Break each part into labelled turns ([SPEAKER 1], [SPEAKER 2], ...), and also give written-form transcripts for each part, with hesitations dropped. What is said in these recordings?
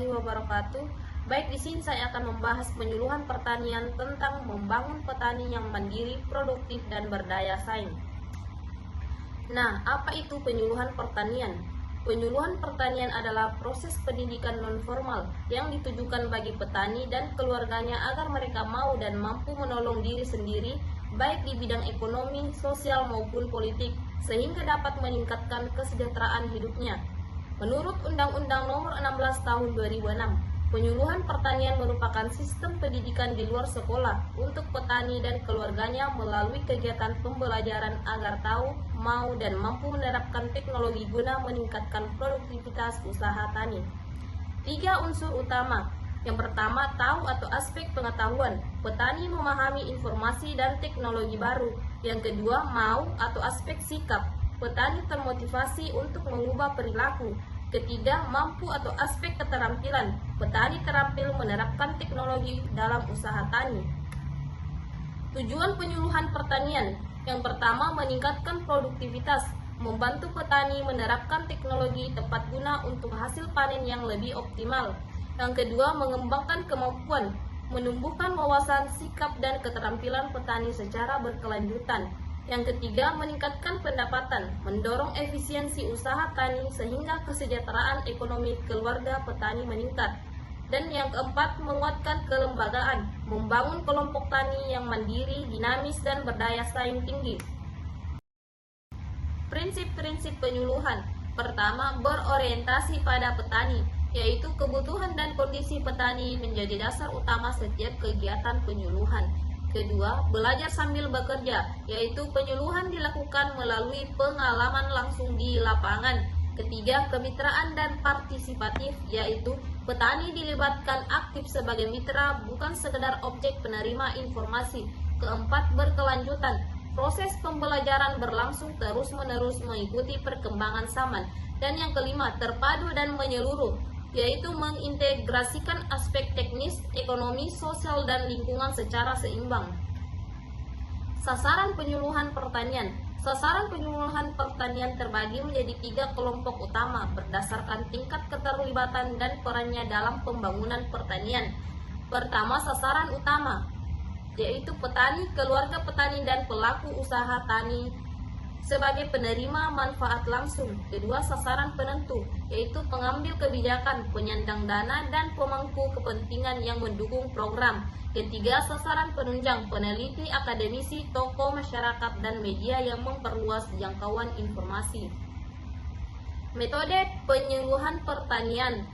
[SPEAKER 1] warahmatullahi wabarakatuh. Baik, di sini saya akan membahas penyuluhan pertanian tentang membangun petani yang mandiri, produktif, dan berdaya saing. Nah, apa itu penyuluhan pertanian? Penyuluhan pertanian adalah proses pendidikan non-formal yang ditujukan bagi petani dan keluarganya agar mereka mau dan mampu menolong diri sendiri, baik di bidang ekonomi, sosial, maupun politik, sehingga dapat meningkatkan kesejahteraan hidupnya. Menurut Undang-Undang Nomor 16 Tahun 2006, penyuluhan pertanian merupakan sistem pendidikan di luar sekolah untuk petani dan keluarganya melalui kegiatan pembelajaran agar tahu, mau, dan mampu menerapkan teknologi guna meningkatkan produktivitas usaha tani. 3 unsur utama. Yang pertama, tahu atau aspek pengetahuan. Petani memahami informasi dan teknologi baru. Yang kedua, mau atau aspek sikap. Petani termotivasi untuk mengubah perilaku. Ketiga, mampu atau aspek keterampilan. Petani terampil menerapkan teknologi dalam usaha tani. Tujuan penyuluhan pertanian. Yang pertama, meningkatkan produktivitas, membantu petani menerapkan teknologi tepat guna untuk hasil panen yang lebih optimal. Yang kedua, mengembangkan kemampuan, menumbuhkan wawasan, sikap, dan keterampilan petani secara berkelanjutan. Yang ketiga, meningkatkan pendapatan, mendorong efisiensi usaha tani sehingga kesejahteraan ekonomi keluarga petani meningkat. Dan yang keempat, menguatkan kelembagaan, membangun kelompok tani yang mandiri, dinamis, dan berdaya saing tinggi. Prinsip-prinsip penyuluhan. Pertama, berorientasi pada petani, yaitu kebutuhan dan kondisi petani menjadi dasar utama setiap kegiatan penyuluhan. Kedua, belajar sambil bekerja, yaitu penyuluhan dilakukan melalui pengalaman langsung di lapangan. Ketiga, kemitraan dan partisipatif, yaitu petani dilibatkan aktif sebagai mitra, bukan sekedar objek penerima informasi. Keempat, berkelanjutan. Proses pembelajaran berlangsung terus-menerus mengikuti perkembangan zaman. Dan yang kelima, terpadu dan menyeluruh, yaitu mengintegrasikan aspek teknis, ekonomi, sosial, dan lingkungan secara seimbang. Sasaran penyuluhan pertanian. Sasaran penyuluhan pertanian terbagi menjadi 3 kelompok utama berdasarkan tingkat keterlibatan dan perannya dalam pembangunan pertanian. Pertama, sasaran utama, yaitu petani, keluarga petani, dan pelaku usaha tani sebagai penerima manfaat langsung. Kedua, sasaran penentu, yaitu pengambil kebijakan, penyandang dana, dan pemangku kepentingan yang mendukung program. Ketiga, sasaran penunjang, peneliti, akademisi, tokoh masyarakat, dan media yang memperluas jangkauan informasi. Metode penyuluhan pertanian.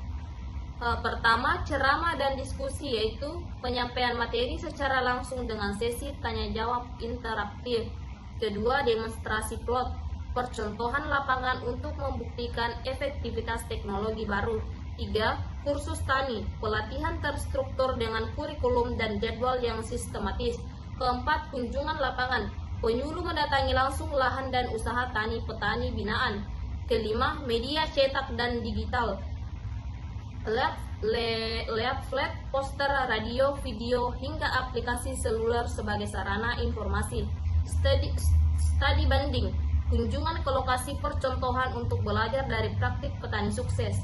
[SPEAKER 1] Pertama, ceramah dan diskusi, yaitu penyampaian materi secara langsung dengan sesi tanya-jawab interaktif. Kedua, demonstrasi plot, percontohan lapangan untuk membuktikan efektivitas teknologi baru. Tiga, kursus tani, pelatihan terstruktur dengan kurikulum dan jadwal yang sistematis. Keempat, kunjungan lapangan, penyuluh mendatangi langsung lahan dan usaha tani petani binaan. Kelima, media cetak dan digital, leaflet, poster, radio, video, hingga aplikasi seluler sebagai sarana informasi. Studi banding, kunjungan ke lokasi percontohan untuk belajar dari praktik petani sukses.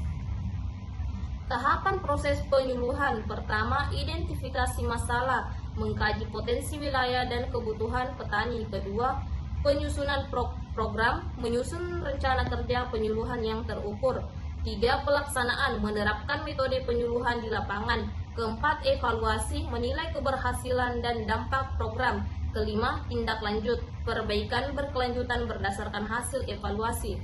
[SPEAKER 1] Tahapan proses penyuluhan. Pertama, identifikasi masalah, mengkaji potensi wilayah dan kebutuhan petani. Kedua, penyusunan program, menyusun rencana kerja penyuluhan yang terukur. Tiga, pelaksanaan, menerapkan metode penyuluhan di lapangan. Keempat, evaluasi, menilai keberhasilan dan dampak program. Kelima, tindak lanjut, perbaikan berkelanjutan berdasarkan hasil evaluasi.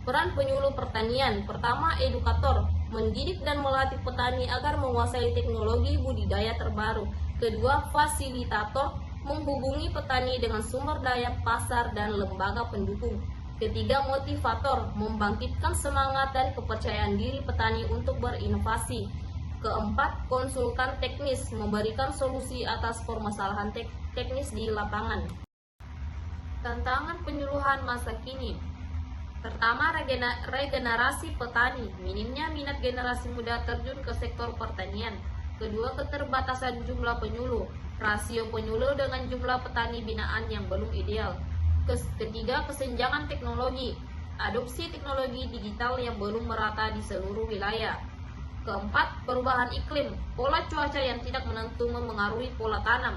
[SPEAKER 1] Peran penyuluh pertanian. Pertama, edukator, mendidik dan melatih petani agar menguasai teknologi budidaya terbaru. Kedua, fasilitator, menghubungi petani dengan sumber daya, pasar, dan lembaga pendukung. Ketiga, motivator, membangkitkan semangat dan kepercayaan diri petani untuk berinovasi. Keempat, konsultan teknis, memberikan solusi atas permasalahan teknis di lapangan. Tantangan penyuluhan masa kini. Pertama, regenerasi petani, minimnya minat generasi muda terjun ke sektor pertanian. Kedua, keterbatasan jumlah penyuluh, rasio penyuluh dengan jumlah petani binaan yang belum ideal. Ketiga, kesenjangan teknologi, adopsi teknologi digital yang belum merata di seluruh wilayah. Keempat, perubahan iklim. Pola cuaca yang tidak menentu memengaruhi pola tanam.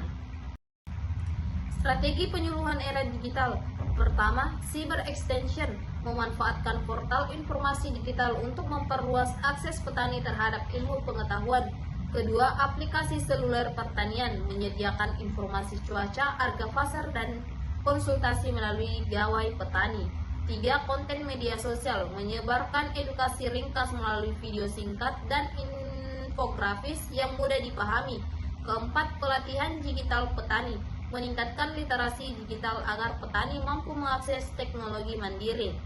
[SPEAKER 1] Strategi penyuluhan era digital. Pertama, cyber extension, memanfaatkan portal informasi digital untuk memperluas akses petani terhadap ilmu pengetahuan. Kedua, aplikasi seluler pertanian, menyediakan informasi cuaca, harga pasar, dan konsultasi melalui gawai petani. Tiga, konten media sosial, menyebarkan edukasi ringkas melalui video singkat dan infografis yang mudah dipahami. Keempat, pelatihan digital petani, meningkatkan literasi digital agar petani mampu mengakses teknologi mandiri.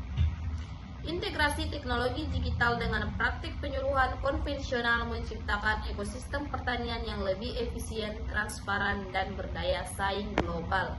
[SPEAKER 1] Integrasi teknologi digital dengan praktik penyuluhan konvensional menciptakan ekosistem pertanian yang lebih efisien, transparan, dan berdaya saing global.